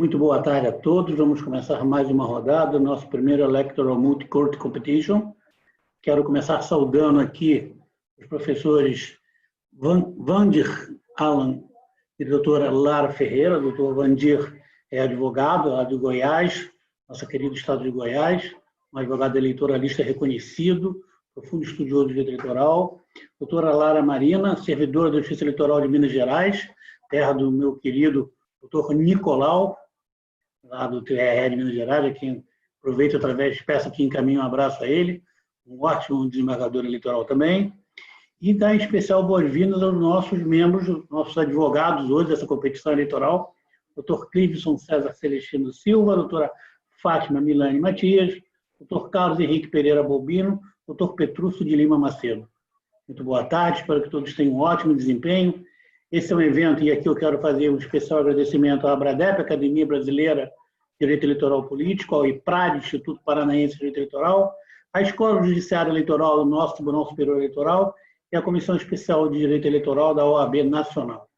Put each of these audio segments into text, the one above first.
Muito boa tarde a todos. Vamos começar mais uma rodada, nosso primeiro Electoral Multi-Court Competition. Quero começar saudando aqui os professores Vandir Alan e a doutora Lara Ferreira. O doutor Vandir é advogado lá de Goiás, nosso querido estado de Goiás, um advogado eleitoralista reconhecido, profundo estudioso de direito eleitoral. Doutora Lara Marina, servidora da Justiça Eleitoral de Minas Gerais, terra do meu querido doutor Nicolau, lá do TRE de Minas Gerais, a quem aproveito através, peço aqui, encaminho um abraço a ele, um ótimo desembargador eleitoral também, e dar em especial boas-vindas aos nossos membros, nossos advogados hoje dessa competição eleitoral, doutor Cliveson César Celestino Silva, doutora Fátima Milane Matias, doutor Carlos Henrique Pereira Bobino, doutor Petrúcio de Lima Macedo. Muito boa tarde, espero que todos tenham um ótimo desempenho. Esse é um evento, e aqui eu quero fazer um especial agradecimento à ABRADEP, Academia Brasileira de Direito Eleitoral Político, ao IPRAD, Instituto Paranaense de Direito Eleitoral, à Escola Judiciária Eleitoral do nosso Tribunal Superior Eleitoral e à Comissão Especial de Direito Eleitoral da OAB Nacional.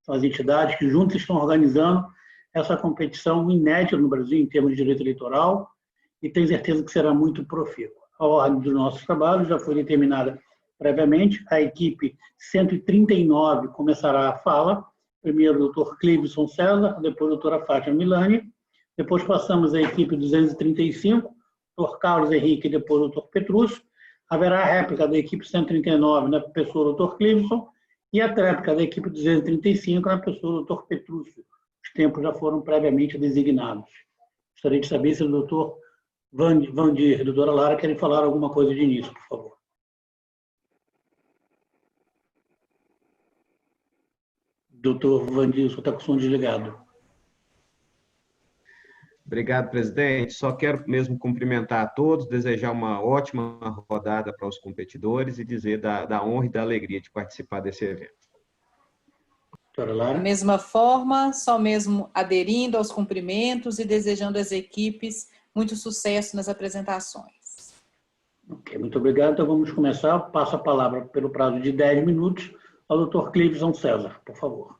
São as entidades que juntas estão organizando essa competição inédita no Brasil em termos de direito eleitoral e tenho certeza que será muito profícua. A ordem dos nossos trabalhos já foi determinada previamente. A equipe 139 começará a fala. Primeiro o doutor Cliveson César, depois a doutora Fátima Milane. Depois passamos à equipe 235, doutor Carlos Henrique e depois o doutor Petrúcio. Haverá a réplica da equipe 139 na pessoa do doutor Cliveson e a réplica da equipe 235 na pessoa do doutor Petrúcio. Os tempos já foram previamente designados. Gostaria de saber se o doutor Vandir e a doutora Lara querem falar alguma coisa de início, por favor. Doutor Vandir, o senhor está com o som desligado. Obrigado, presidente. Só quero mesmo cumprimentar a todos, desejar uma ótima rodada para os competidores e dizer da honra e da alegria de participar desse evento. Doutora Lara? Da mesma forma, só mesmo aderindo aos cumprimentos e desejando às equipes muito sucesso nas apresentações. Ok, muito obrigado. Então vamos começar. Passo a palavra pelo prazo de 10 minutos ao doutor Cliveson César, por favor.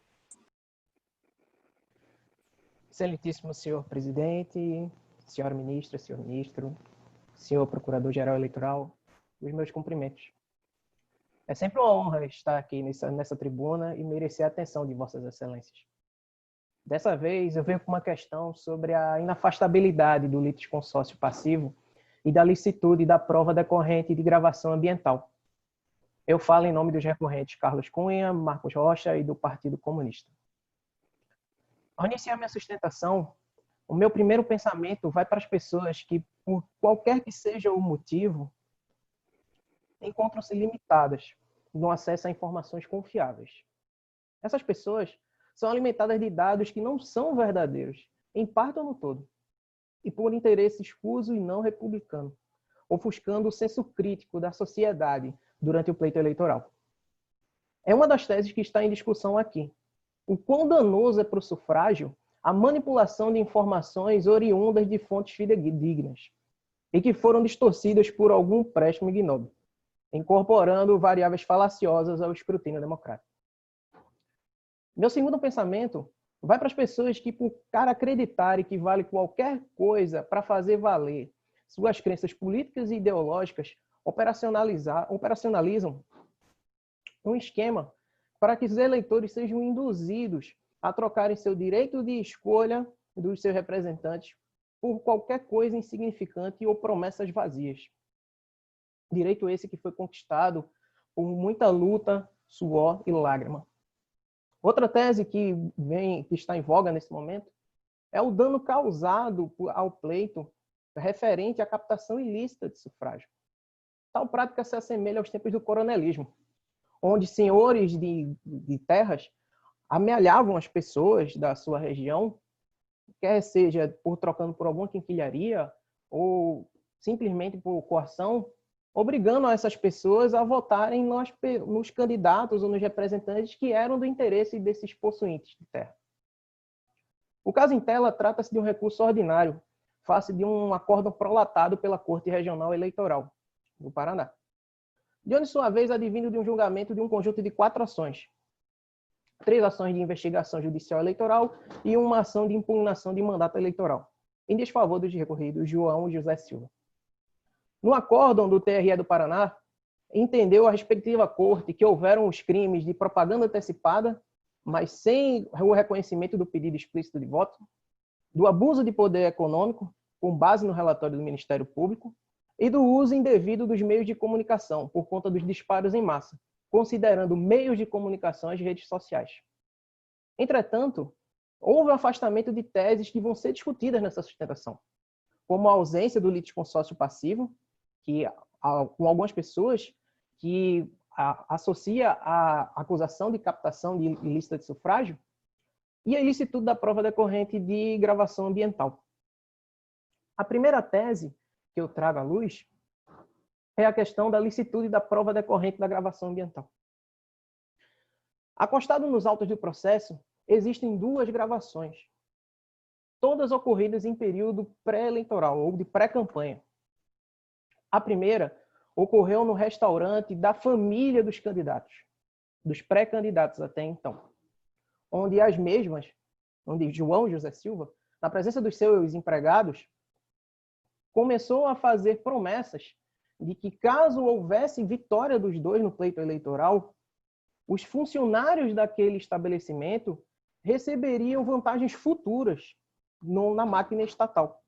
Excelentíssimo senhor presidente, senhora ministra, senhor ministro, senhor procurador-geral eleitoral, os meus cumprimentos. É sempre uma honra estar aqui nessa tribuna e merecer a atenção de vossas excelências. Dessa vez, eu venho com uma questão sobre a inafastabilidade do litisconsórcio passivo e da licitude da prova decorrente de gravação ambiental. Eu falo em nome dos recorrentes Carlos Cunha, Marcos Rocha e do Partido Comunista. Ao iniciar minha sustentação, o meu primeiro pensamento vai para as pessoas que, por qualquer que seja o motivo, encontram-se limitadas no acesso a informações confiáveis. Essas pessoas são alimentadas de dados que não são verdadeiros, em parte ou no todo, e por interesse escuso e não republicano, ofuscando o senso crítico da sociedade durante o pleito eleitoral. É uma das teses que está em discussão aqui. O quão danoso é para o sufrágio a manipulação de informações oriundas de fontes fidedignas e que foram distorcidas por algum empréstimo ignóbil, incorporando variáveis falaciosas ao escrutínio democrático. Meu segundo pensamento vai para as pessoas que, por acreditarem que vale qualquer coisa para fazer valer suas crenças políticas e ideológicas, operacionalizam um esquema para que os eleitores sejam induzidos a trocarem seu direito de escolha dos seus representantes por qualquer coisa insignificante ou promessas vazias. Direito esse que foi conquistado por muita luta, suor e lágrima. Outra tese que está em voga nesse momento é o dano causado ao pleito referente à captação ilícita de sufrágio. Tal prática se assemelha aos tempos do coronelismo, onde senhores de terras amealhavam as pessoas da sua região, quer seja trocando por alguma quinquilharia ou simplesmente por coação, obrigando essas pessoas a votarem nos candidatos ou nos representantes que eram do interesse desses possuintes de terra. O caso em tela trata-se de um recurso ordinário, face de um acórdão prolatado pela Corte Regional Eleitoral do Paraná, de onde, sua vez, advindo de um julgamento de um conjunto de 4 ações. 3 ações de investigação judicial eleitoral e uma ação de impugnação de mandato eleitoral, em desfavor dos recorridos João José Silva. No acórdão do TRE do Paraná, entendeu a respectiva corte que houveram os crimes de propaganda antecipada, mas sem o reconhecimento do pedido explícito de voto, do abuso de poder econômico, com base no relatório do Ministério Público, e do uso indevido dos meios de comunicação, por conta dos disparos em massa, considerando meios de comunicação as redes sociais. Entretanto, houve um afastamento de teses que vão ser discutidas nessa sustentação, como a ausência do litisconsórcio passivo, que com algumas pessoas que associa a acusação de captação de ilícita de sufrágio e a ilicitude da prova decorrente de gravação ambiental. A primeira tese que eu trago à luz é a questão da licitude da prova decorrente da gravação ambiental. Acostado nos autos do processo, existem 2 gravações, todas ocorridas em período pré-eleitoral ou de pré-campanha. A primeira ocorreu no restaurante da família dos candidatos, dos pré-candidatos até então, onde João José Silva, na presença dos seus empregados, começou a fazer promessas de que, caso houvesse vitória dos dois no pleito eleitoral, os funcionários daquele estabelecimento receberiam vantagens futuras na máquina estatal.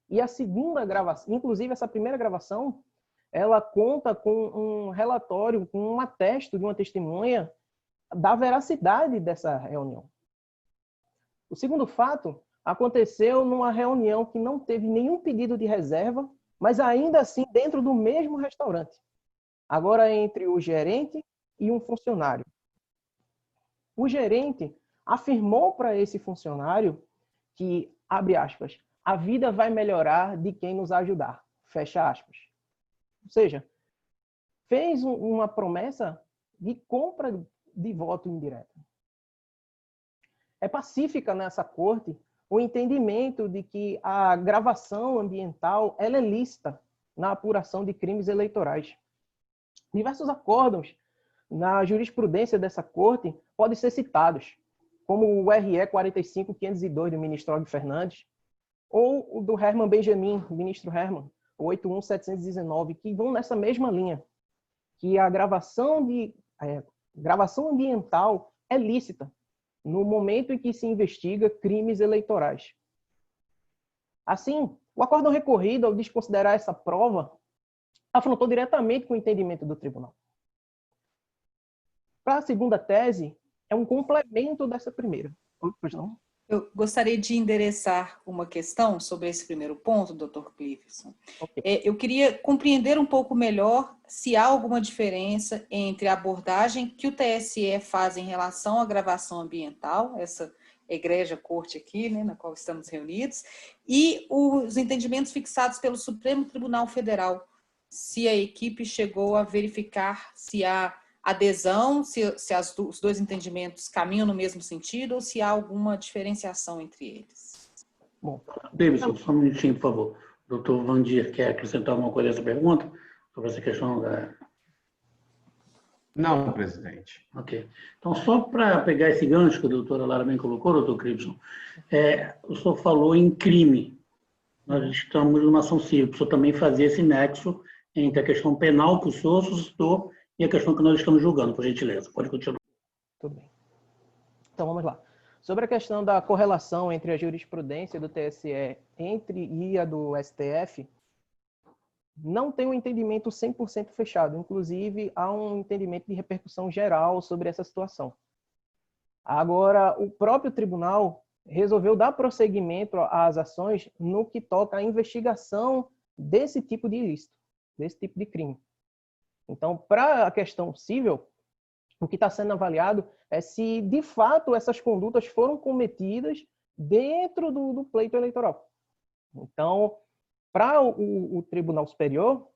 E a segunda gravação, inclusive essa primeira gravação, ela conta com um relatório, com um atesto de uma testemunha da veracidade dessa reunião. O segundo fato aconteceu numa reunião que não teve nenhum pedido de reserva, mas ainda assim dentro do mesmo restaurante. Agora entre o gerente e um funcionário. O gerente afirmou para esse funcionário que, abre aspas, a vida vai melhorar de quem nos ajudar, fecha aspas. Ou seja, fez uma promessa de compra de voto indireto. É pacífica nessa corte o entendimento de que a gravação ambiental ela é lícita na apuração de crimes eleitorais. Diversos acórdãos na jurisprudência dessa corte podem ser citados, como o RE 45502 do ministro Og Fernandes, ou o do Herman Benjamin, ministro Herman, 81719, que vão nessa mesma linha, que a gravação ambiental é lícita no momento em que se investiga crimes eleitorais. Assim, o acórdão recorrido, ao desconsiderar essa prova, afrontou diretamente com o entendimento do tribunal. Para a segunda tese, é um complemento dessa primeira. Pois não? Eu gostaria de endereçar uma questão sobre esse primeiro ponto, Dr. Cliverson. Okay. Eu queria compreender um pouco melhor se há alguma diferença entre a abordagem que o TSE faz em relação à gravação ambiental, essa egrégia corte aqui, né, na qual estamos reunidos, e os entendimentos fixados pelo Supremo Tribunal Federal, se a equipe chegou a verificar se há adesão, se os dois entendimentos caminham no mesmo sentido ou se há alguma diferenciação entre eles. Bom, Davidson, só um minutinho, por favor. O doutor Vandir quer acrescentar alguma coisa a essa pergunta? Sobre essa questão da... Não, presidente. Ok. Então, só para pegar esse gancho que a doutora Lara bem colocou, doutor Cliverson, o senhor falou em crime. Nós estamos numa ação civil. O senhor também fazia esse nexo entre a questão penal que o senhor suscitou e a questão que nós estamos julgando, por gentileza. Pode continuar. Tudo bem. Então, vamos lá. Sobre a questão da correlação entre a jurisprudência do TSE e a do STF, não tem um entendimento 100% fechado. Inclusive, há um entendimento de repercussão geral sobre essa situação. Agora, o próprio tribunal resolveu dar prosseguimento às ações no que toca à investigação desse tipo de ilícito, desse tipo de crime. Então, para a questão civil, o que está sendo avaliado é se, de fato, essas condutas foram cometidas dentro do pleito eleitoral. Então, para o Tribunal Superior,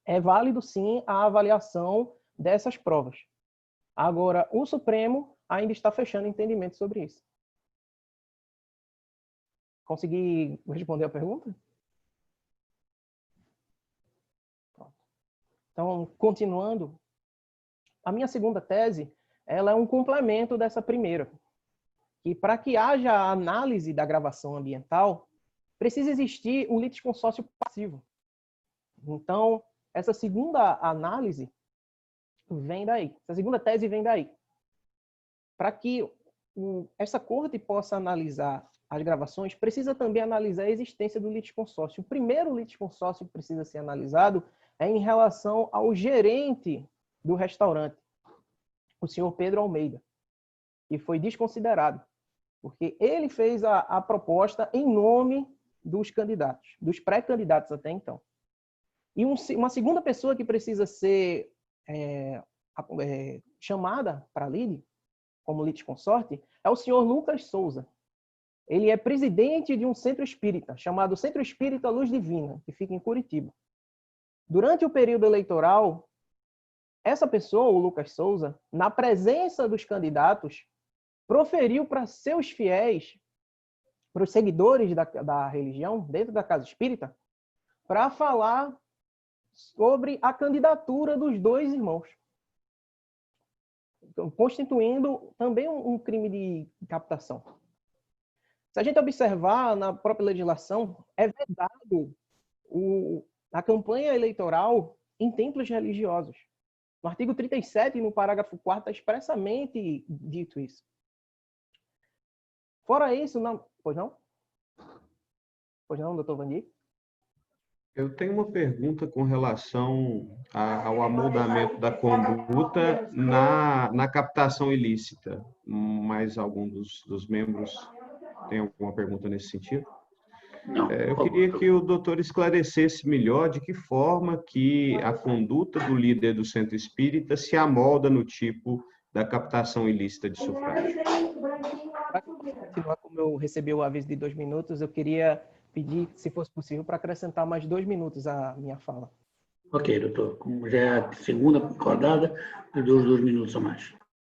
é válido, sim, a avaliação dessas provas. Agora, o Supremo ainda está fechando entendimento sobre isso. Consegui responder a pergunta? Então, continuando, a minha segunda tese ela é um complemento dessa primeira. E para que haja a análise da gravação ambiental, precisa existir um litisconsórcio passivo. Então, essa segunda análise vem daí. Essa segunda tese vem daí. Para que essa corte possa analisar as gravações, precisa também analisar a existência do litisconsórcio. O primeiro litisconsórcio que precisa ser analisado é em relação ao gerente do restaurante, o senhor Pedro Almeida, que foi desconsiderado, porque ele fez a proposta em nome dos candidatos, dos pré-candidatos até então. E uma segunda pessoa que precisa ser chamada para a lide, como litisconsorte, é o senhor Lucas Souza. Ele é presidente de um centro espírita, chamado Centro Espírita Luz Divina, que fica em Curitiba. Durante o período eleitoral, essa pessoa, o Lucas Souza, na presença dos candidatos, proferiu para seus fiéis, para os seguidores da religião, dentro da casa espírita, para falar sobre a candidatura dos dois irmãos, constituindo também um crime de captação. Se a gente observar na própria legislação, é vedado a campanha eleitoral em templos religiosos. No artigo 37, no parágrafo 4º, está expressamente dito isso. Fora isso, não... Pois não? Pois não, doutor Vandir? Eu tenho uma pergunta com relação ao amoldamento da conduta na captação ilícita. Mais algum dos membros tem alguma pergunta nesse sentido? Não. Eu queria que o doutor esclarecesse melhor de que forma que a conduta do líder do centro espírita se amolda no tipo da captação ilícita de sufrágio. Para continuar, como eu recebi o aviso de 2 minutos, eu queria pedir, se fosse possível, para acrescentar mais 2 minutos à minha fala. Ok, doutor. Como já é a segunda rodada, eu dou os 2 minutos a mais.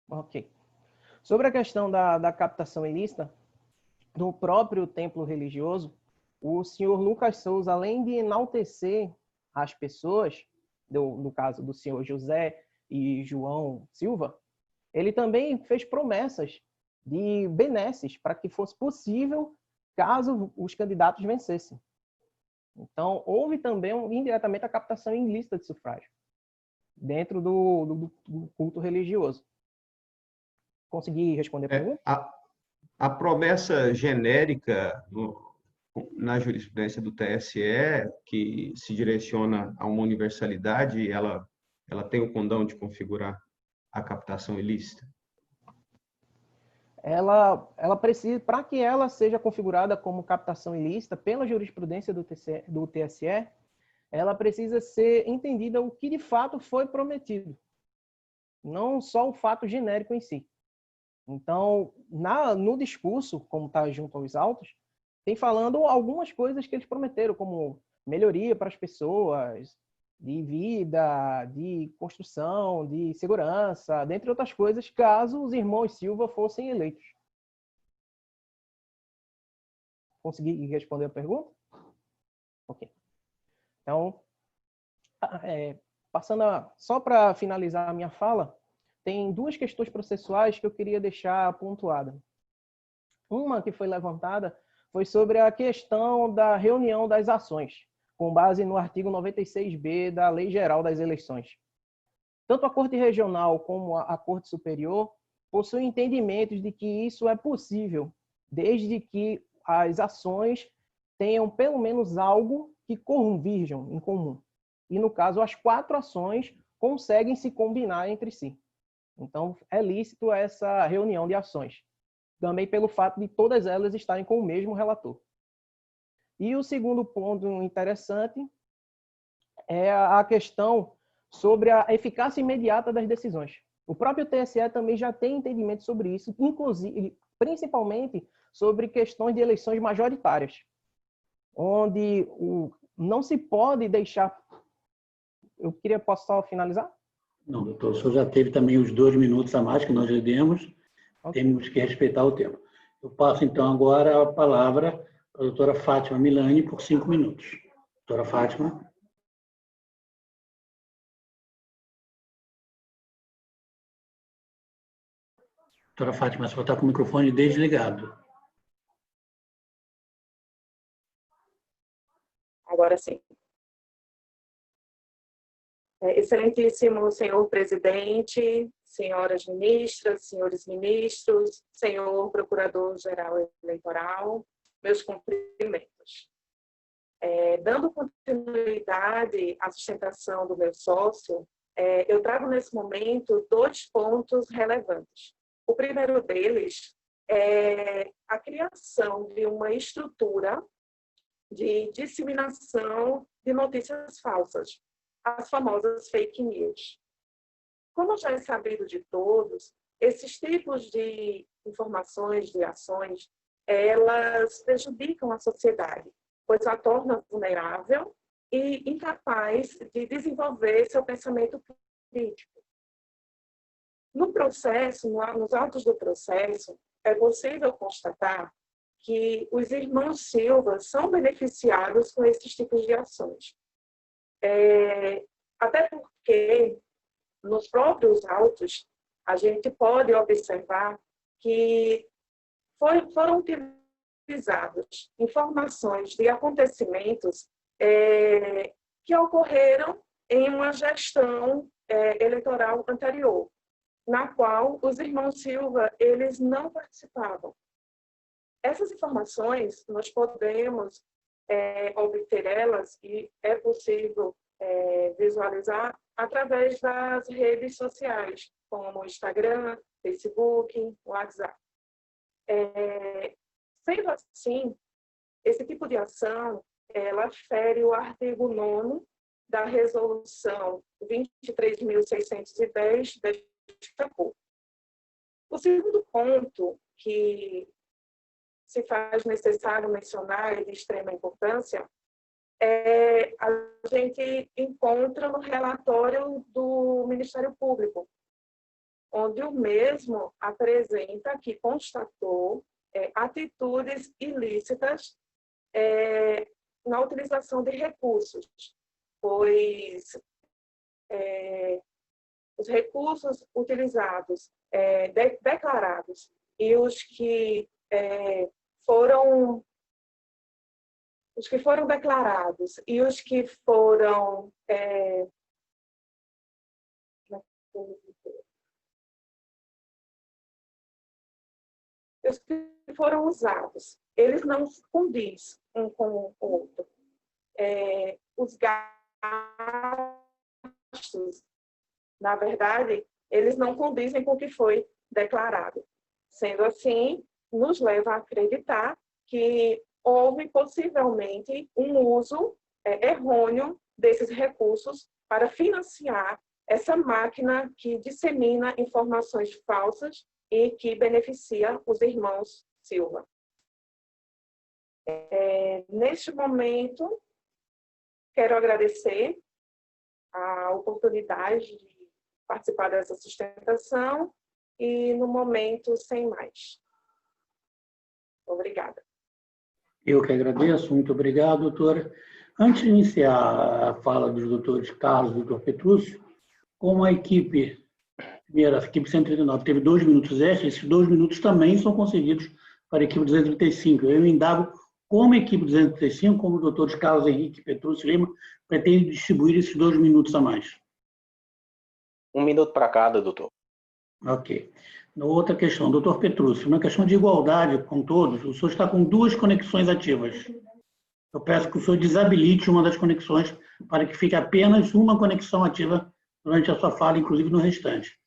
Ok. Sobre a questão da captação ilícita, no próprio templo religioso, o senhor Lucas Souza, além de enaltecer as pessoas, no caso do senhor José e João Silva, ele também fez promessas de benesses para que fosse possível caso os candidatos vencessem. Então, houve também, indiretamente, a captação ilícita de sufrágio dentro do culto religioso. Consegui responder a pergunta? A promessa genérica na jurisprudência do TSE, que se direciona a uma universalidade, ela tem o condão de configurar a captação ilícita? Ela precisa, para que ela seja configurada como captação ilícita pela jurisprudência do TSE, ela precisa ser entendida o que de fato foi prometido, não só o fato genérico em si. Então, no discurso, como está junto aos autos, tem falando algumas coisas que eles prometeram, como melhoria para as pessoas, de vida, de construção, de segurança, dentre outras coisas, caso os irmãos Silva fossem eleitos. Consegui responder a pergunta? Ok. Então, só para finalizar a minha fala, tem 2 questões processuais que eu queria deixar pontuada. Uma que foi levantada foi sobre a questão da reunião das ações, com base no artigo 96b da Lei Geral das Eleições. Tanto a Corte Regional como a Corte Superior possuem entendimentos de que isso é possível, desde que as ações tenham pelo menos algo que convirjam em comum. E, no caso, as 4 ações conseguem se combinar entre si. Então, é lícito essa reunião de ações, também pelo fato de todas elas estarem com o mesmo relator. E o segundo ponto interessante é a questão sobre a eficácia imediata das decisões. O próprio TSE também já tem entendimento sobre isso, inclusive, principalmente sobre questões de eleições majoritárias, onde não se pode deixar... Posso só finalizar? Não, doutor, o senhor já teve também os 2 minutos a mais que nós lhe demos. Okay. Temos que respeitar o tempo. Eu passo, então, agora a palavra para a doutora Fátima Milani por 5 minutos. Doutora Fátima. Doutora Fátima, você está com o microfone desligado. Agora sim. Excelentíssimo senhor presidente, senhoras ministras, senhores ministros, senhor procurador-geral eleitoral, meus cumprimentos. Dando continuidade à sustentação do meu sócio, eu trago nesse momento 2 pontos relevantes. O primeiro deles é a criação de uma estrutura de disseminação de notícias falsas, as famosas fake news. Como já é sabido de todos, esses tipos de informações, de ações, elas prejudicam a sociedade, pois a torna vulnerável e incapaz de desenvolver seu pensamento crítico. No processo, nos autos do processo, é possível constatar que os irmãos Silva são beneficiados com esses tipos de ações. Até porque, nos próprios autos, a gente pode observar que foram utilizadas informações de acontecimentos que ocorreram em uma gestão eleitoral anterior, na qual os irmãos Silva eles não participavam. Essas informações, nós podemos obter elas e é possível visualizar através das redes sociais, como Instagram, Facebook, WhatsApp. Sendo assim, esse tipo de ação, ela fere o artigo 9º da Resolução 23.610 desta Corte. O segundo ponto que se faz necessário mencionar e de extrema importância a gente encontra no relatório do Ministério Público, onde o mesmo apresenta que constatou atitudes ilícitas na utilização de recursos, pois os recursos utilizados, declarados, e os que foram declarados e os que foram usados, eles não condizem um com o outro. Os gastos, na verdade, eles não condizem com o que foi declarado. Sendo assim, nos leva a acreditar que houve possivelmente um uso errôneo desses recursos para financiar essa máquina que dissemina informações falsas e que beneficia os irmãos Silva. Neste momento, quero agradecer a oportunidade de participar dessa sustentação e, no momento, sem mais. Obrigada. Eu que agradeço, muito obrigado, doutora. Antes de iniciar a fala dos doutores Carlos e doutor Petrúcio, como a equipe 139 teve 2 minutos extras, esses 2 minutos também são concedidos para a equipe 235. Eu indago como a equipe 235, como os doutores Carlos Henrique e Petrúcio Lima, pretende distribuir esses 2 minutos a mais. 1 minuto para cada, doutor. Ok. Outra questão, doutor Petrúcio, na questão de igualdade com todos, o senhor está com 2 conexões ativas. Eu peço que o senhor desabilite uma das conexões para que fique apenas uma conexão ativa durante a sua fala, inclusive no restante.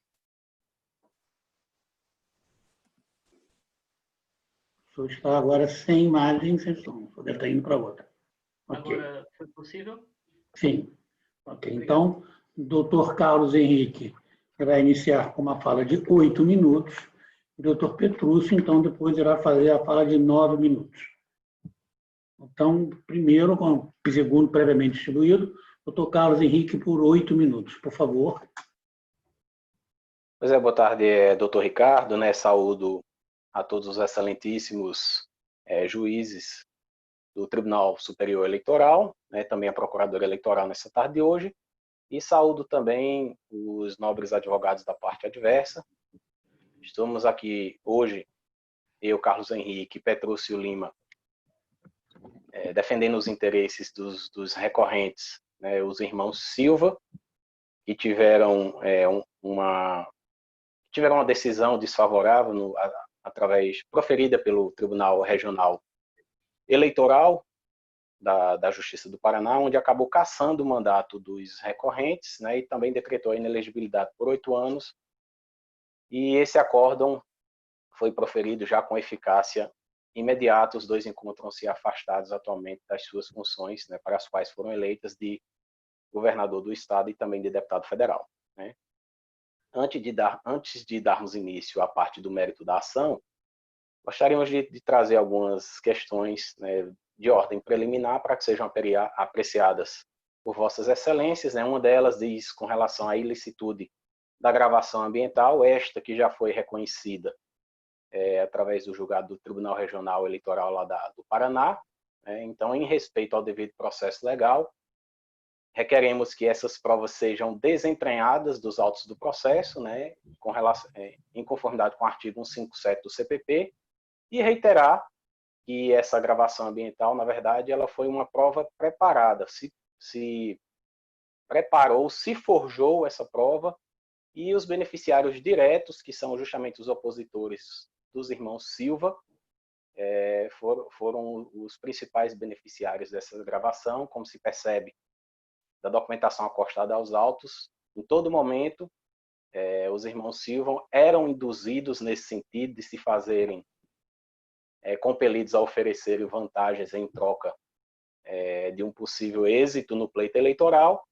O senhor está agora sem imagem, sem som. O senhor deve estar indo para outra. Okay. Agora foi possível? Sim. Ok. Então, doutor Carlos Henrique vai iniciar com uma fala de 8 minutos. O doutor Petrúcio, então, depois irá fazer a fala de 9 minutos. Então, primeiro, segundo previamente distribuído, doutor Carlos Henrique por 8 minutos, por favor. Pois boa tarde, doutor Ricardo, saúdo a todos os excelentíssimos juízes do Tribunal Superior Eleitoral, também a Procuradora Eleitoral nessa tarde de hoje, e saúdo também os nobres advogados da parte adversa, Estamos aqui hoje, eu, Carlos Henrique, Petrúcio Lima, defendendo os interesses dos recorrentes, né, os irmãos Silva, que tiveram uma decisão desfavorável proferida pelo Tribunal Regional Eleitoral da Justiça do Paraná, onde acabou cassando o mandato dos recorrentes, né, e também decretou a inelegibilidade por 8 anos. E esse acórdão foi proferido já com eficácia imediata. Os dois encontram-se afastados atualmente das suas funções, né, para as quais foram eleitas de governador do estado e também de deputado federal, né. Antes de darmos início à parte do mérito da ação, gostaríamos de trazer algumas questões, né, de ordem preliminar para que sejam apreciadas por vossas excelências, né. Uma delas diz com relação à ilicitude da gravação ambiental, esta que já foi reconhecida através do julgado do Tribunal Regional Eleitoral lá do Paraná, né. Então, em respeito ao devido processo legal, requeremos que essas provas sejam desentranhadas dos autos do processo, né, em conformidade com o artigo 157 do CPP, e reiterar que essa gravação ambiental, na verdade, ela foi uma prova preparada, se preparou, se forjou essa prova, e os beneficiários diretos, que são justamente os opositores dos irmãos Silva, foram os principais beneficiários dessa gravação, como se percebe da documentação acostada aos autos. Em todo momento, os irmãos Silva eram induzidos nesse sentido de se fazerem compelidos a oferecerem vantagens em troca de um possível êxito no pleito eleitoral,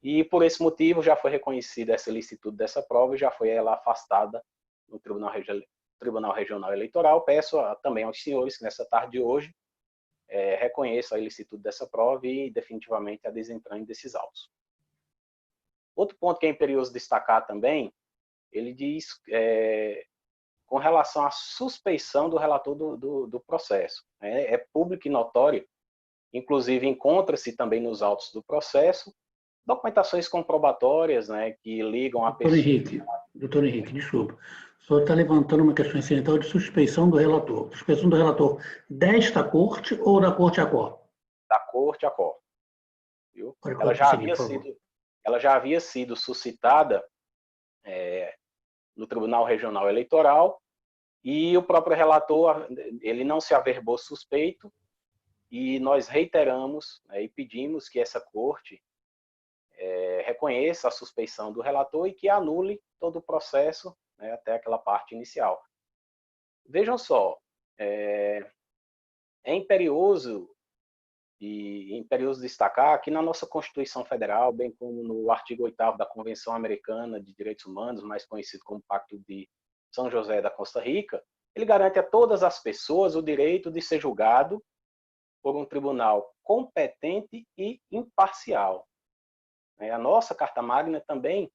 e por esse motivo já foi reconhecida essa ilicitude dessa prova e já foi ela afastada no Tribunal Regional Eleitoral. Peço também aos senhores que nessa tarde de hoje reconheçam a ilicitude dessa prova e definitivamente a desentranhe desses autos. Outro ponto que é imperioso destacar também, ele diz com relação à suspeição do relator do processo. É público e notório, inclusive encontra-se também nos autos do processo, documentações comprobatórias, né, que ligam a pessoa... Doutor Henrique, desculpa. O senhor está levantando uma questão incidental de suspeição do relator. Suspeição do relator desta corte ou da corte ACOR? Da corte ACOR. Viu? Ela já havia sido suscitada no Tribunal Regional Eleitoral, e o próprio relator, ele não se averbou suspeito, e nós reiteramos, né, e pedimos que essa corte reconheça a suspeição do relator e que anule todo o processo, né, até aquela parte inicial. Vejam só, é imperioso destacar que na nossa Constituição Federal, bem como no artigo 8º da Convenção Americana de Direitos Humanos, mais conhecido como Pacto de São José da Costa Rica, ele garante a todas as pessoas o direito de ser julgado por um tribunal competente e imparcial. A nossa Carta Magna também,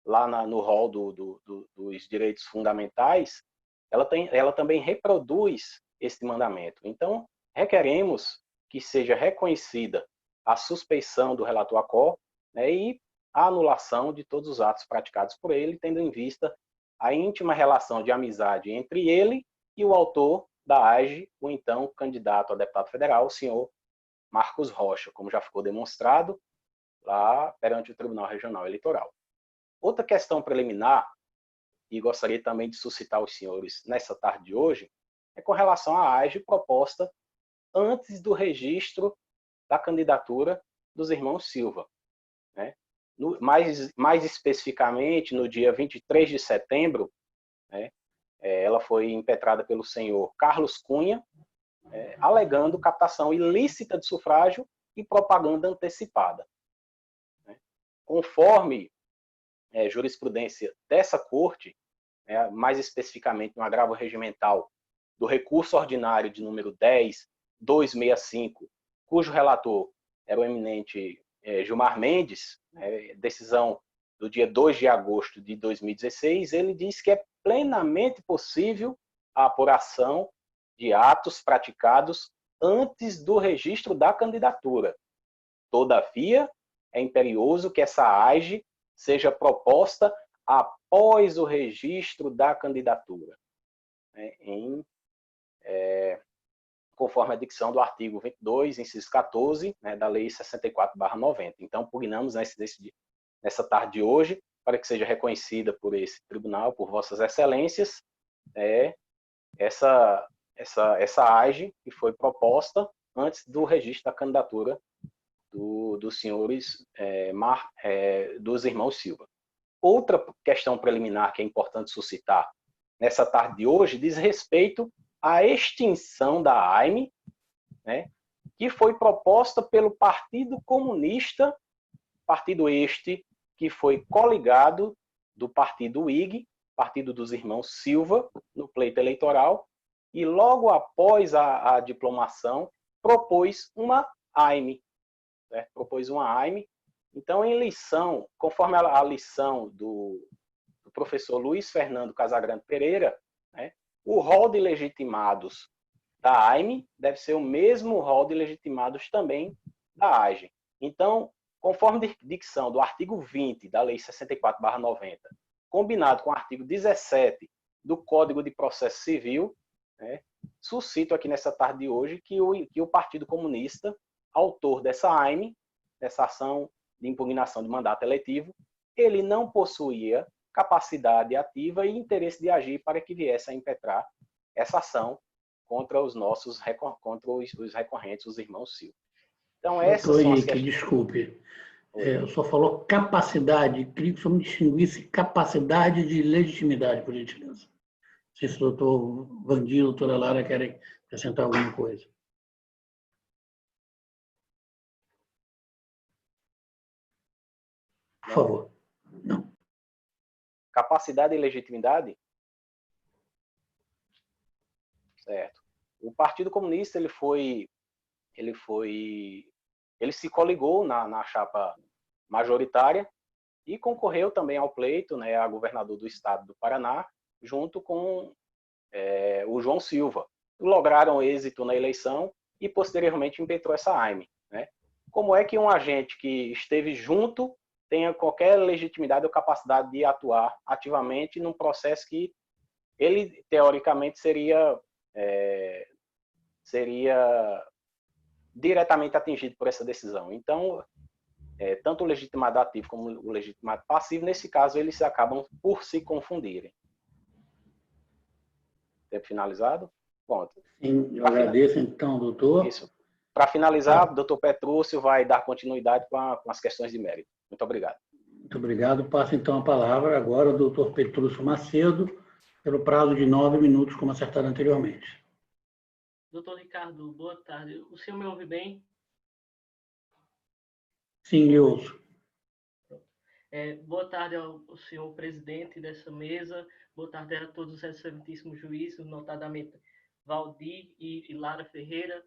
lá no rol dos direitos fundamentais, ela também reproduz esse mandamento. Então, requeremos que seja reconhecida a suspeição do relator ACOR, né, e a anulação de todos os atos praticados por ele, tendo em vista a íntima relação de amizade entre ele e o autor da AGE, o então candidato a deputado federal, o senhor Marcos Rocha, como já ficou demonstrado lá perante o Tribunal Regional Eleitoral. Outra questão preliminar, e gostaria também de suscitar os senhores nessa tarde de hoje, é com relação à AGE proposta antes do registro da candidatura dos irmãos Silva, né? Mais especificamente, no dia 23 de setembro, né, ela foi impetrada pelo senhor Carlos Cunha, alegando captação ilícita de sufrágio e propaganda antecipada. Conforme jurisprudência dessa corte, mais especificamente no agravo regimental do recurso ordinário de número 10.265, cujo relator era o eminente Gilmar Mendes, decisão do dia 2 de agosto de 2016, ele diz que é plenamente possível a apuração de atos praticados antes do registro da candidatura. Todavia, é imperioso que essa AGE seja proposta após o registro da candidatura, né, conforme a dicção do artigo 22, inciso 14, né, da Lei 64/90. Então, pugnamos nessa tarde de hoje, para que seja reconhecida por esse tribunal, por vossas excelências, essa AGE que foi proposta antes do registro da candidatura dos senhores, dos irmãos Silva. Outra questão preliminar que é importante suscitar nessa tarde de hoje diz respeito à extinção da AIME, né, que foi proposta pelo Partido Comunista, partido este que foi coligado do partido IG, Partido dos Irmãos Silva, no pleito eleitoral, e logo após a diplomação propôs uma AIME. Né? Propôs uma AIME. Então, em lição, conforme a lição do professor Luiz Fernando Casagrande Pereira, né, o rol de legitimados da AIME deve ser o mesmo rol de legitimados também da AGE. Então, conforme dicção do artigo 20 da Lei 64/90, combinado com o artigo 17 do Código de Processo Civil, né, suscito aqui nessa tarde de hoje que o Partido Comunista, autor dessa AIME, dessa ação de impugnação de mandato eletivo, ele não possuía capacidade ativa e interesse de agir para que viesse a impetrar essa ação contra os recorrentes, os irmãos Silva. Então, essas são as questões. Desculpe, o senhor falou capacidade, queria que o senhor me distinguisse capacidade de legitimidade, por gentileza. Não sei se o doutor Vandir e a doutora Lara querem acrescentar alguma coisa. Por favor. Não. Capacidade e legitimidade? Certo. O Partido Comunista ele se coligou na chapa majoritária e concorreu também ao pleito, né, a governador do estado do Paraná, junto com o João Silva. Lograram êxito na eleição e posteriormente impetrou essa AIME. Né? Como é que um agente que esteve junto tenha qualquer legitimidade ou capacidade de atuar ativamente num processo que ele, teoricamente, seria diretamente atingido por essa decisão. Então, tanto o legitimado ativo como o legitimado passivo, nesse caso, eles acabam por se confundirem. Tempo finalizado? Pronto. Sim, eu agradeço, então, doutor. Isso. Para finalizar, o doutor Petrúcio vai dar continuidade com as questões de mérito. Muito obrigado. Muito obrigado. Passo, então, a palavra agora ao doutor Petrúcio Macedo, pelo prazo de 9 minutos, como acertado anteriormente. Doutor Ricardo, boa tarde. O senhor me ouve bem? Sim, lhe ouço. Boa tarde ao senhor presidente dessa mesa, boa tarde a todos os excelentíssimos juízes, notadamente Valdir e Lara Ferreira.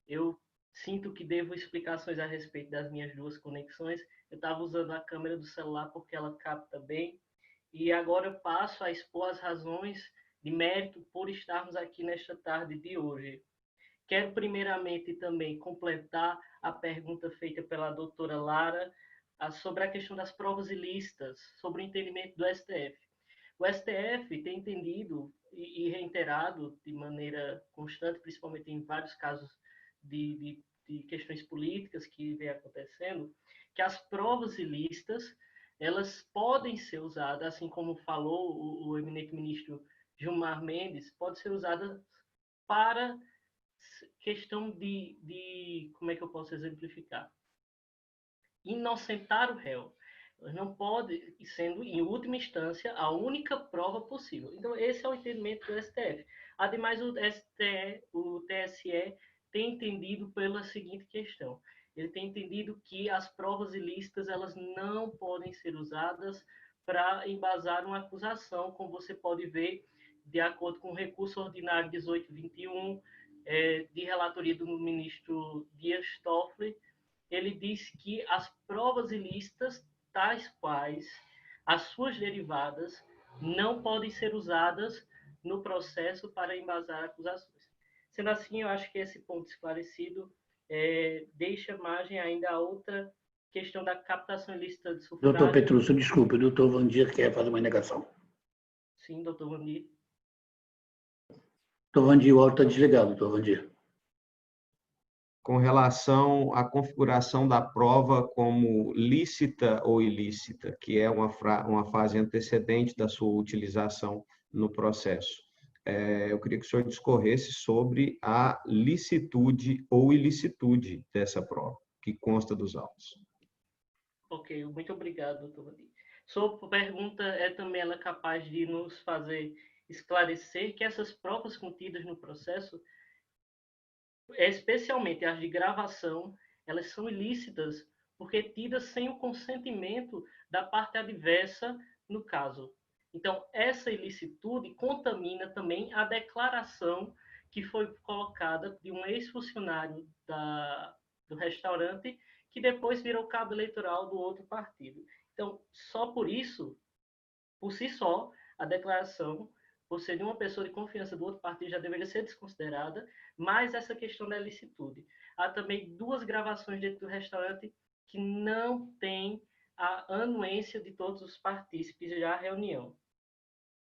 Eu sinto que devo explicações a respeito das minhas duas conexões. Eu estava usando a câmera do celular porque ela capta bem, e agora eu passo a expor as razões de mérito por estarmos aqui nesta tarde de hoje. Quero primeiramente também completar a pergunta feita pela doutora Lara sobre a questão das provas ilícitas, sobre o entendimento do STF. O STF tem entendido e reiterado de maneira constante, principalmente em vários casos de questões políticas que vem acontecendo, que as provas ilícitas, elas podem ser usadas, assim como falou o eminente ministro Gilmar Mendes, pode ser usada para questão de como é que eu posso exemplificar? Inocentar o réu. Não pode, sendo, em última instância, a única prova possível. Então, esse é o entendimento do STF. Ademais, o TSE tem entendido pela seguinte questão. Ele tem entendido que as provas ilícitas elas não podem ser usadas para embasar uma acusação, como você pode ver, de acordo com o recurso ordinário 1821, de relatoria do ministro Dias Toffoli, ele diz que as provas ilícitas, tais quais as suas derivadas, não podem ser usadas no processo para embasar acusações. Sendo assim, eu acho que esse ponto esclarecido deixa margem ainda a outra questão da captação ilícita de sufrágio... Doutor Petrúcio, desculpe, o doutor Vandir quer fazer uma indagação. Sim, doutor Vandir. Doutor Vandir, o áudio está desligado, doutor Vandir. Com relação à configuração da prova como lícita ou ilícita, que é uma fase antecedente da sua utilização no processo. Eu queria que o senhor discorresse sobre a licitude ou ilicitude dessa prova, que consta dos autos. Ok, muito obrigado, doutor Vandir. Sua pergunta é também ela capaz de nos fazer esclarecer que essas provas contidas no processo, especialmente as de gravação, elas são ilícitas porque tidas sem o consentimento da parte adversa no caso. Então, essa ilicitude contamina também a declaração que foi colocada de um ex-funcionário do restaurante que depois virou cabo eleitoral do outro partido. Então, só por isso, por si só, a declaração, por ser de uma pessoa de confiança do outro partido, já deveria ser desconsiderada, mas essa questão da ilicitude. Há também 2 gravações dentro do restaurante que não têm a anuência de todos os partícipes da reunião.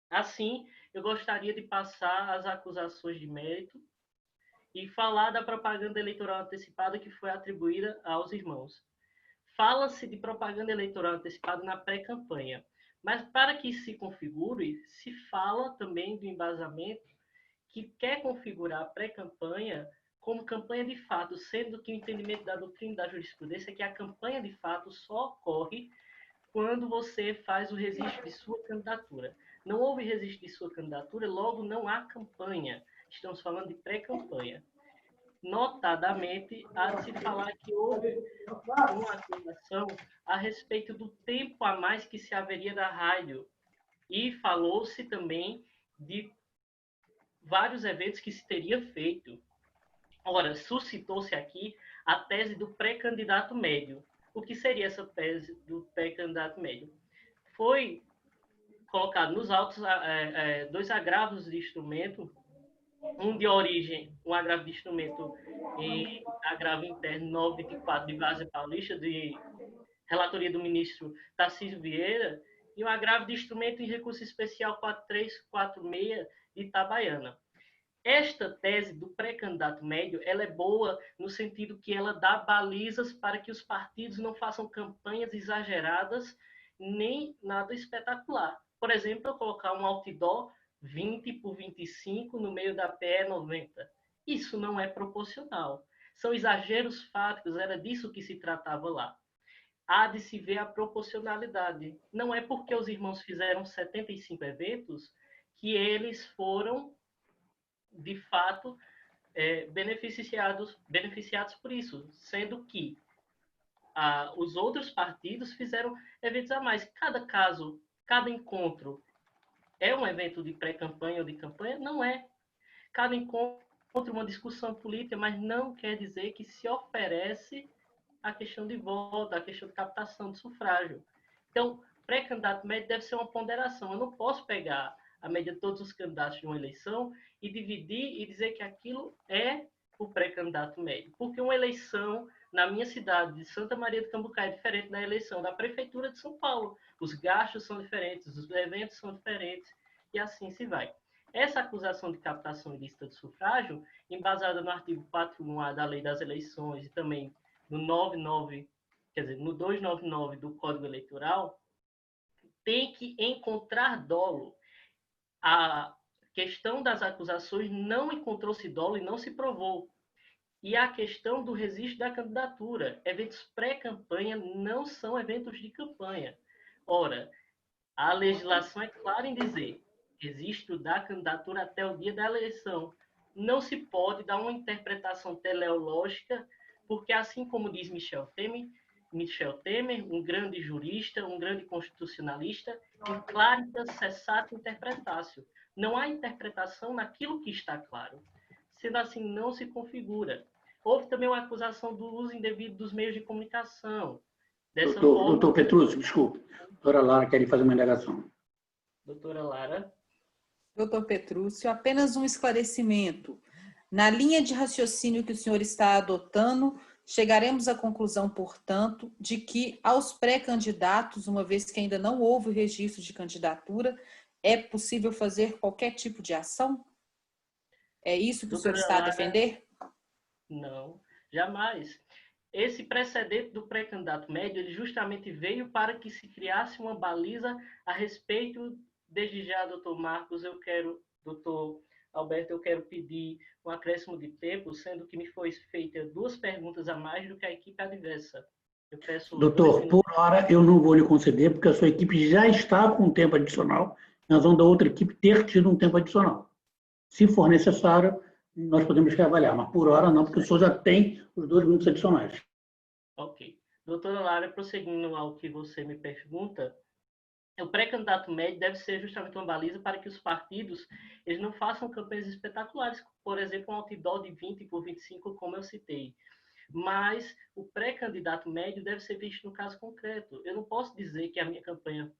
Assim, eu gostaria de passar as acusações de mérito e falar da propaganda eleitoral antecipada que foi atribuída aos irmãos. Fala-se de propaganda eleitoral antecipada na pré-campanha, mas para que se configure, se fala também do embasamento que quer configurar a pré-campanha como campanha de fato, sendo que o entendimento da doutrina da jurisprudência é que a campanha de fato só ocorre quando você faz o registro de sua candidatura. Não houve registro de sua candidatura, logo não há campanha. Estamos falando de pré-campanha. Notadamente, há de se falar que houve uma acusação a respeito do tempo a mais que se haveria da rádio. E falou-se também de vários eventos que se teria feito. Ora, suscitou-se aqui a tese do pré-candidato médio. O que seria essa tese do pré-candidato médio? Foi colocado nos autos 2 agravos de instrumento, um de origem, um agravo de instrumento e agravo interno 924 de Várzea Paulista, de relatoria do ministro Tarcísio Vieira, e um agravo de instrumento em recurso especial 4346 de Itabaiana. Esta tese do pré-candidato médio, ela é boa no sentido que ela dá balizas para que os partidos não façam campanhas exageradas nem nada espetacular. Por exemplo, eu colocar um outdoor 20 por 25 no meio da PE 90. Isso não é proporcional. São exageros fáticos, era disso que se tratava lá. Há de se ver a proporcionalidade. Não é porque os irmãos fizeram 75 eventos que eles foram, de fato, beneficiados por isso, sendo que os outros partidos fizeram eventos a mais. Cada caso, cada encontro é um evento de pré-campanha ou de campanha? Não é. Cada encontro é uma discussão política, mas não quer dizer que se oferece a questão de voto, a questão de captação de sufrágio. Então, pré-candidato médio deve ser uma ponderação. Eu não posso pegar a média de todos os candidatos de uma eleição e dividir e dizer que aquilo é o pré-candidato médio. Porque uma eleição na minha cidade de Santa Maria do Cambucá é diferente da eleição da Prefeitura de São Paulo. Os gastos são diferentes, os eventos são diferentes e assim se vai. Essa acusação de captação ilícita de sufrágio, embasada no artigo 41A da Lei das Eleições e também no 299 do Código Eleitoral, tem que encontrar dolo. A questão das acusações não encontrou-se dolo e não se provou. E a questão do registro da candidatura. Eventos pré-campanha não são eventos de campanha. Ora, a legislação é clara em dizer registro da candidatura até o dia da eleição. Não se pode dar uma interpretação teleológica, porque assim como diz Michel Temer, um grande jurista, um grande constitucionalista, in claritas cessat interpretatio. Não há interpretação naquilo que está claro. Sendo assim, não se configura. Houve também uma acusação do uso indevido dos meios de comunicação. Doutor Petrúcio, desculpe. Doutora Lara quer fazer uma indagação. Doutora Lara. Doutor Petrúcio, apenas um esclarecimento. Na linha de raciocínio que o senhor está adotando, chegaremos à conclusão, portanto, de que aos pré-candidatos, uma vez que ainda não houve o registro de candidatura, é possível fazer qualquer tipo de ação? É isso que o senhor está a defender? Não, jamais. Esse precedente do pré-candidato médio, ele justamente veio para que se criasse uma baliza a respeito. Desde já, doutor Marcos, doutor Alberto, eu quero pedir um acréscimo de tempo, sendo que me foi feita 2 perguntas a mais do que a equipe adversa. Eu peço doutor, por hora eu não vou lhe conceder, porque a sua equipe já está com um tempo adicional, em razão da outra equipe ter tido um tempo adicional. Se for necessário, nós podemos reavaliar, mas por hora não, porque o senhor já tem os 2 minutos adicionais. Ok. Doutora Lara, prosseguindo ao que você me pergunta, o pré-candidato médio deve ser justamente uma baliza para que os partidos eles não façam campanhas espetaculares, por exemplo, um outdoor de 20 por 25, como eu citei. Mas o pré-candidato médio deve ser visto no caso concreto. Eu não posso dizer que a minha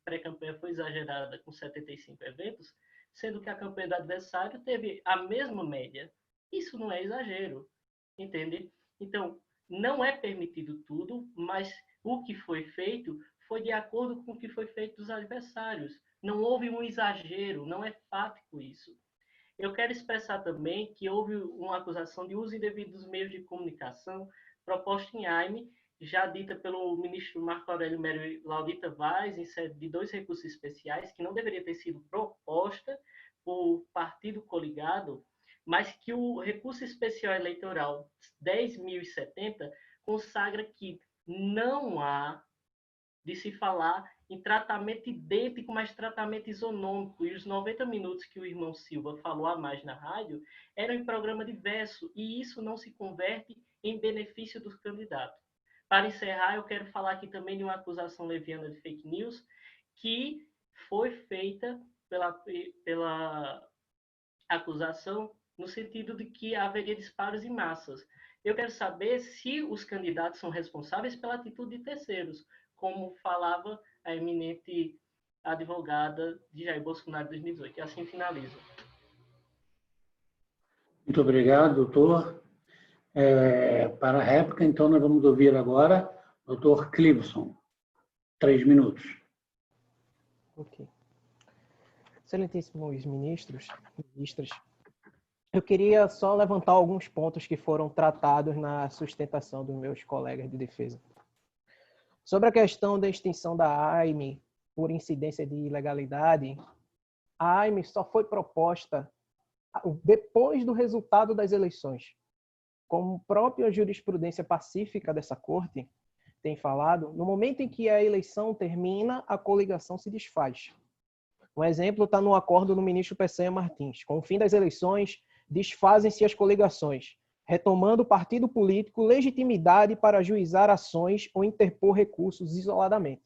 pré-campanha foi exagerada com 75 eventos, sendo que a campanha do adversário teve a mesma média. Isso não é exagero, entende? Então, não é permitido tudo, mas o que foi feito foi de acordo com o que foi feito dos adversários. Não houve um exagero, não é fático isso. Eu quero expressar também que houve uma acusação de uso indevido dos meios de comunicação proposta em AIME, já dita pelo ministro Marco Aurélio Melo e Laudita Vaz, em sede de 2 recursos especiais, que não deveria ter sido proposta por partido coligado, mas que o recurso especial eleitoral 10.070 consagra que não há de se falar em tratamento idêntico, mas tratamento isonômico. E os 90 minutos que o irmão Silva falou a mais na rádio eram em programa diverso, e isso não se converte em benefício dos candidatos. Para encerrar, eu quero falar aqui também de uma acusação leviana de fake news que foi feita pela acusação no sentido de que haveria disparos em massas. Eu quero saber se os candidatos são responsáveis pela atitude de terceiros, como falava a eminente advogada de Jair Bolsonaro de 2018. E assim finalizo. Muito obrigado, doutor. Para a réplica, então, nós vamos ouvir agora o doutor Cliveson. 3 minutos. Ok. Excelentíssimos ministros, ministras, eu queria só levantar alguns pontos que foram tratados na sustentação dos meus colegas de defesa. Sobre a questão da extinção da AIME por incidência de ilegalidade, a AIME só foi proposta depois do resultado das eleições. Como a própria jurisprudência pacífica dessa corte tem falado, no momento em que a eleição termina, a coligação se desfaz. Um exemplo está no acordo do ministro Peçanha Martins. Com o fim das eleições, desfazem-se as coligações, retomando o partido político legitimidade para ajuizar ações ou interpor recursos isoladamente.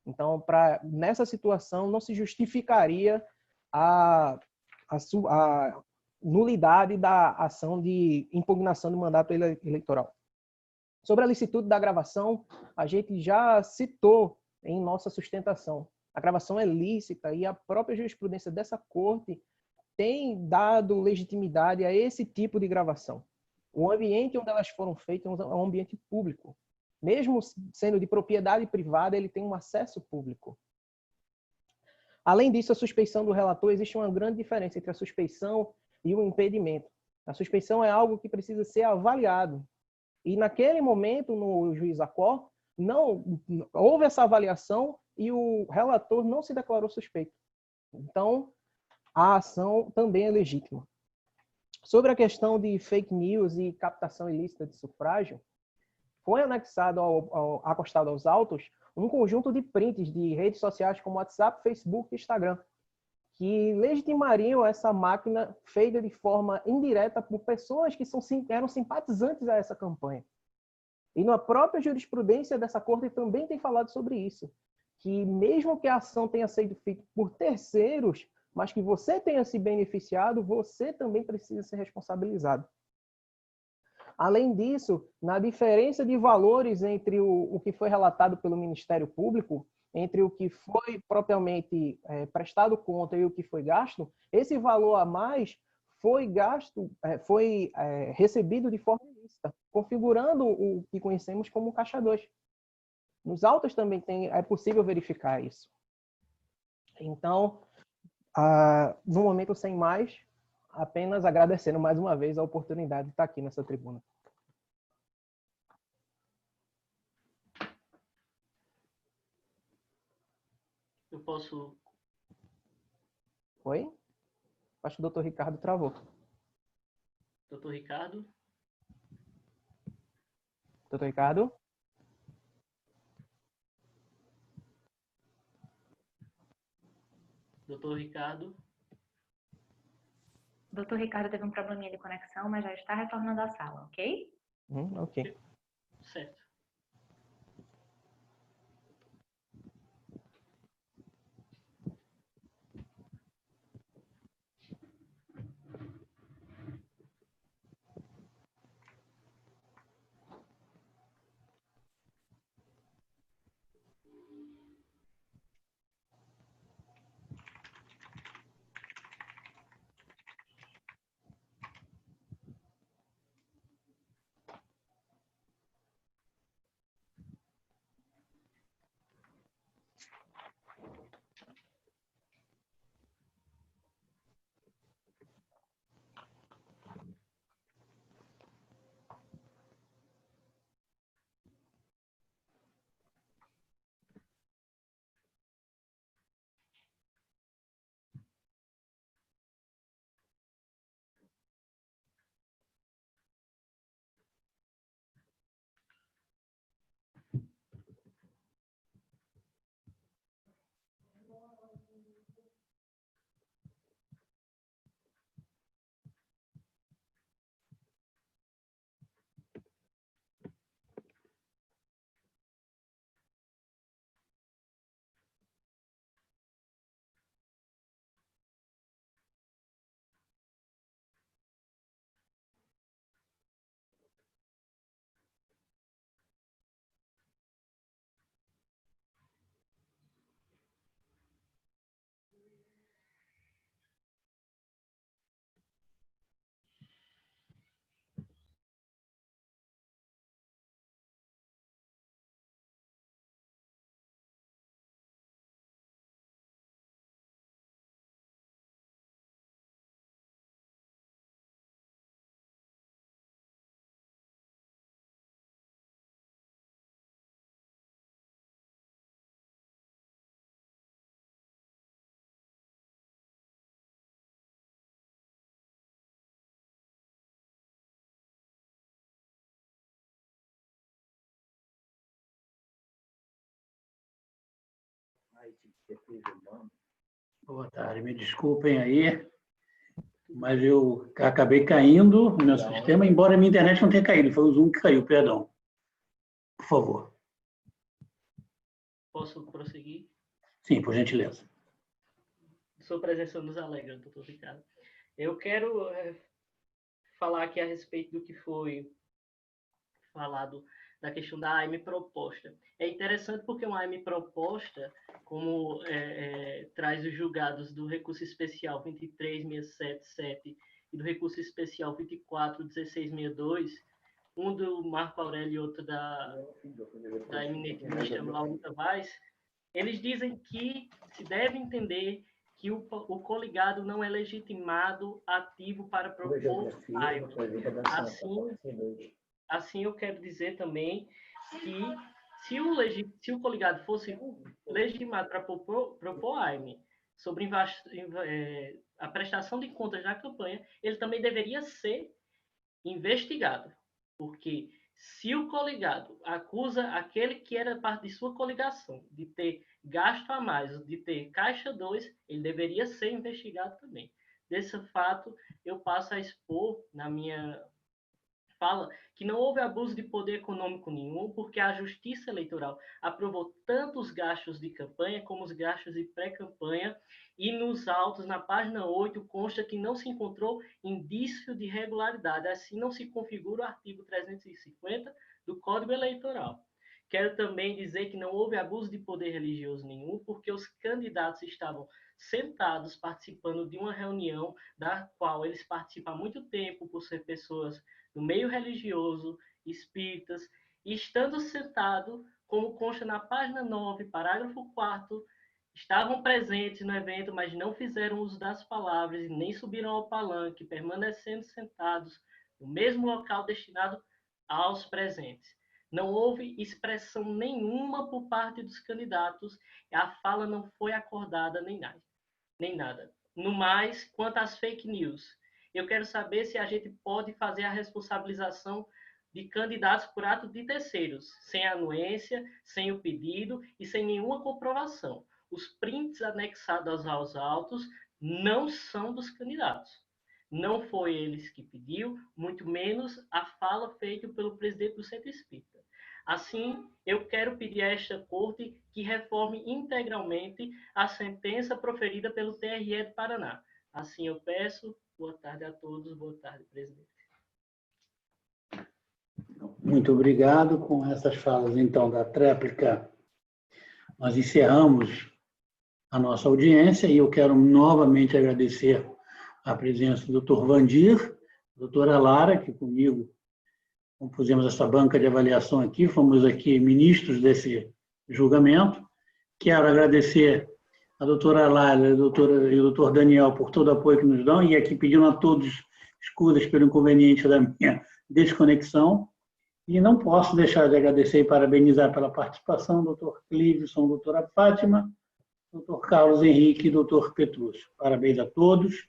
Então, nessa situação, não se justificaria a nulidade da ação de impugnação do mandato eleitoral. Sobre a licitude da gravação, a gente já citou em nossa sustentação. A gravação é lícita e a própria jurisprudência dessa corte tem dado legitimidade a esse tipo de gravação. O ambiente onde elas foram feitas é um ambiente público. Mesmo sendo de propriedade privada, ele tem um acesso público. Além disso, a suspeição do relator, existe uma grande diferença entre a suspeição e o impedimento. A suspeição é algo que precisa ser avaliado. E naquele momento, no juiz Acó, não houve essa avaliação e o relator não se declarou suspeito. Então, a ação também é legítima. Sobre a questão de fake news e captação ilícita de sufrágio, foi anexado acostado aos autos um conjunto de prints de redes sociais como WhatsApp, Facebook e Instagram, que legitimariam essa máquina feita de forma indireta por pessoas que eram simpatizantes a essa campanha. E na própria jurisprudência dessa corte também tem falado sobre isso, que mesmo que a ação tenha sido feita por terceiros, mas que você tenha se beneficiado, você também precisa ser responsabilizado. Além disso, na diferença de valores entre o que foi relatado pelo Ministério Público, entre o que foi propriamente prestado conta e o que foi gasto, esse valor a mais foi gasto, recebido de forma ilícita. ilícita, configurando o que conhecemos como caixa 2. Nos autos também é possível verificar isso. Então, no momento, sem mais, apenas agradecendo mais uma vez a oportunidade de estar aqui nessa tribuna. Eu posso... Oi? Acho que o Dr. Ricardo travou. Doutor Ricardo? Dr. Ricardo? Doutor Ricardo? Doutor Ricardo teve um probleminha de conexão, mas já está retornando à sala, ok? Ok. Certo. Boa tarde, me desculpem aí, mas eu acabei caindo no meu sistema, embora a minha internet não tenha caído, foi o Zoom que caiu, perdão. Por favor. Posso prosseguir? Sim, por gentileza. Sua presença nos alegra, doutor Ricardo. Eu quero falar aqui a respeito do que foi falado da questão da AM proposta. É interessante porque uma AM proposta, como traz os julgados do recurso especial 23677 e do recurso especial 2416662, um do Marco Aurélio e outro da eminente ministra Laurita Vaz, eles dizem que se deve entender que o coligado não é legitimado ativo para propor AIM. Assim, eu quero dizer também que se o coligado fosse legitimado para propor AIM sobre a prestação de contas da campanha, ele também deveria ser investigado, porque se o coligado acusa aquele que era parte de sua coligação de ter gasto a mais, de ter caixa 2, ele deveria ser investigado também. Desse fato, eu passo a expor na minha fala que não houve abuso de poder econômico nenhum, porque a Justiça Eleitoral aprovou tanto os gastos de campanha como os gastos de pré-campanha, e nos autos, na página 8, consta que não se encontrou indício de irregularidade, assim não se configura o artigo 350 do Código Eleitoral. Quero também dizer que não houve abuso de poder religioso nenhum, porque os candidatos estavam sentados participando de uma reunião da qual eles participam há muito tempo por ser pessoas do meio religioso, espíritas, e estando sentado, como consta na página 9, parágrafo 4º, estavam presentes no evento, mas não fizeram uso das palavras e nem subiram ao palanque, permanecendo sentados no mesmo local destinado aos presentes. Não houve expressão nenhuma por parte dos candidatos, e a fala não foi acordada nem nada. No mais, quanto às fake news, eu quero saber se a gente pode fazer a responsabilização de candidatos por ato de terceiros, sem anuência, sem o pedido e sem nenhuma comprovação. Os prints anexados aos autos não são dos candidatos. Não foi eles que pediu, muito menos a fala feita pelo presidente do Centro Espírita. Assim, eu quero pedir a esta Corte que reforme integralmente a sentença proferida pelo TRE do Paraná. Assim eu peço. Boa tarde a todos. Boa tarde, presidente. Muito obrigado. Com essas falas, então, da tréplica, nós encerramos a nossa audiência e eu quero novamente agradecer a presença do Dr. Vandir, a doutora Lara, que comigo compusemos essa banca de avaliação aqui, fomos aqui ministros desse julgamento. Quero agradecer a doutora Lara e o doutor Daniel por todo o apoio que nos dão, e aqui pedindo a todos escusas pelo inconveniente da minha desconexão. E não posso deixar de agradecer e parabenizar pela participação o Dr. Cleveson, a doutora Fátima, o Dr. Carlos Henrique e o Dr. Petrúcio. Parabéns a todos,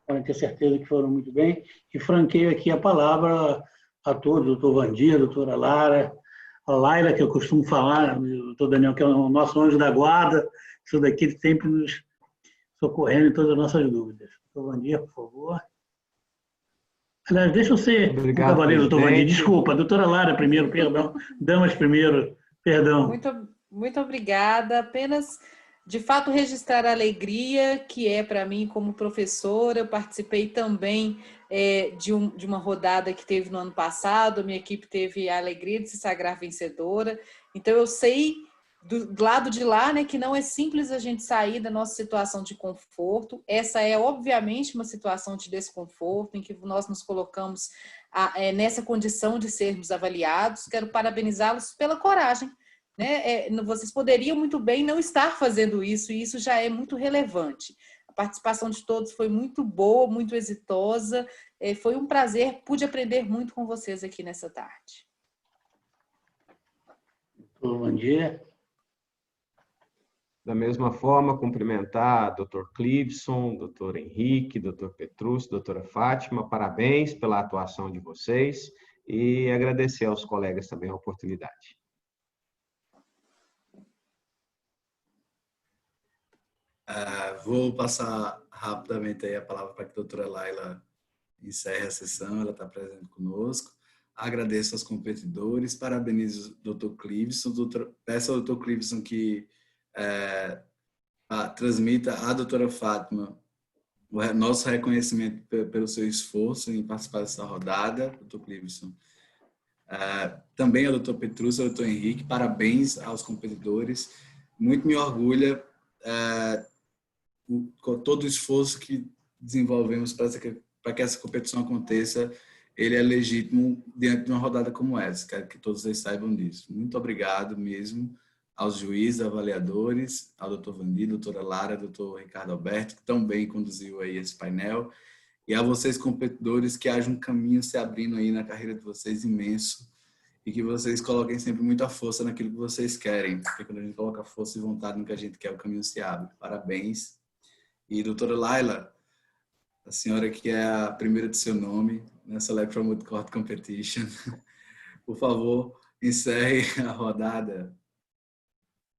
podem ter certeza que foram muito bem. E franqueio aqui a palavra a todos, doutor Vandir, doutora Lara, a Laila, que eu costumo falar, o doutor Daniel, que é o nosso anjo da guarda, isso daqui sempre nos socorrendo em todas as nossas dúvidas. Doutor Vandir, por favor. Aliás, deixa eu ser um cavaleiro, doutor Vandir. Desculpa, doutora Lara primeiro, perdão. Damas primeiro, perdão. Muito obrigada. Apenas, de fato, registrar a alegria que é para mim como professora. Eu participei também de uma rodada que teve no ano passado. A minha equipe teve a alegria de se sagrar vencedora. Então, eu sei do lado de lá, né, que não é simples a gente sair da nossa situação de conforto. Essa é, obviamente, uma situação de desconforto, em que nós nos colocamos nessa condição de sermos avaliados. Quero parabenizá-los pela coragem, né? Vocês poderiam muito bem não estar fazendo isso, e isso já é muito relevante. A participação de todos foi muito boa, muito exitosa. Foi um prazer, pude aprender muito com vocês aqui nessa tarde. Bom dia. Da mesma forma, cumprimentar Dr. Cleveson, Dr. Henrique, Dr. Petrúcio, doutora Fátima, parabéns pela atuação de vocês e agradecer aos colegas também a oportunidade. Vou passar rapidamente aí a palavra para que a doutora Laila encerre a sessão, ela está presente conosco. Agradeço aos competidores, parabenizo o Dr. Cleveson, peço ao Dr. Cleveson que transmita à doutora Fátima o nosso reconhecimento pelo seu esforço em participar dessa rodada, doutor Cleveson. Também ao doutor Petrúcio, ao doutor Henrique, parabéns aos competidores. Muito me orgulha todo o esforço que desenvolvemos para que essa competição aconteça. Ele é legítimo diante de uma rodada como essa. Quero que todos vocês saibam disso. Muito obrigado mesmo aos juízes, avaliadores, ao doutor Vandir, doutora Lara, doutor Ricardo Alberto, que também conduziu aí esse painel, e a vocês, competidores, que haja um caminho se abrindo aí na carreira de vocês imenso, e que vocês coloquem sempre muita força naquilo que vocês querem, porque quando a gente coloca força e vontade no que a gente quer, o caminho se abre. Parabéns. E doutora Laila, a senhora que é a primeira de seu nome nessa Electoral Multi-Court Competition, por favor, encerre a rodada.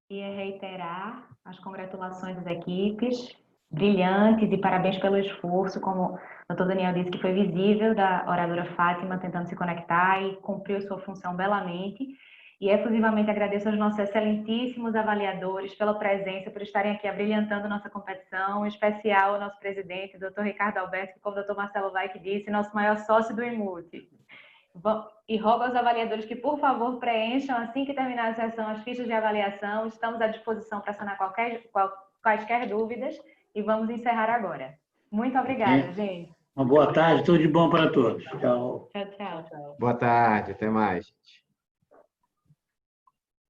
E reiterar as congratulações às equipes brilhantes e parabéns pelo esforço, como o Dr. Daniel disse, que foi visível, da oradora Fátima tentando se conectar e cumpriu sua função belamente. E efusivamente agradeço aos nossos excelentíssimos avaliadores pela presença, por estarem aqui abrilhantando nossa competição, em especial ao nosso presidente, Dr. Ricardo Alberto, que, como o Dr. Marcelo Vaik disse, nosso maior sócio do IMUT. E rogo aos avaliadores que, por favor, preencham, assim que terminar a sessão, as fichas de avaliação. Estamos à disposição para sanar quaisquer dúvidas. e vamos encerrar agora. Muito obrigada, gente. Uma boa tarde, tudo de bom para todos. Tchau. Tchau, tchau. Boa tarde, até mais, gente.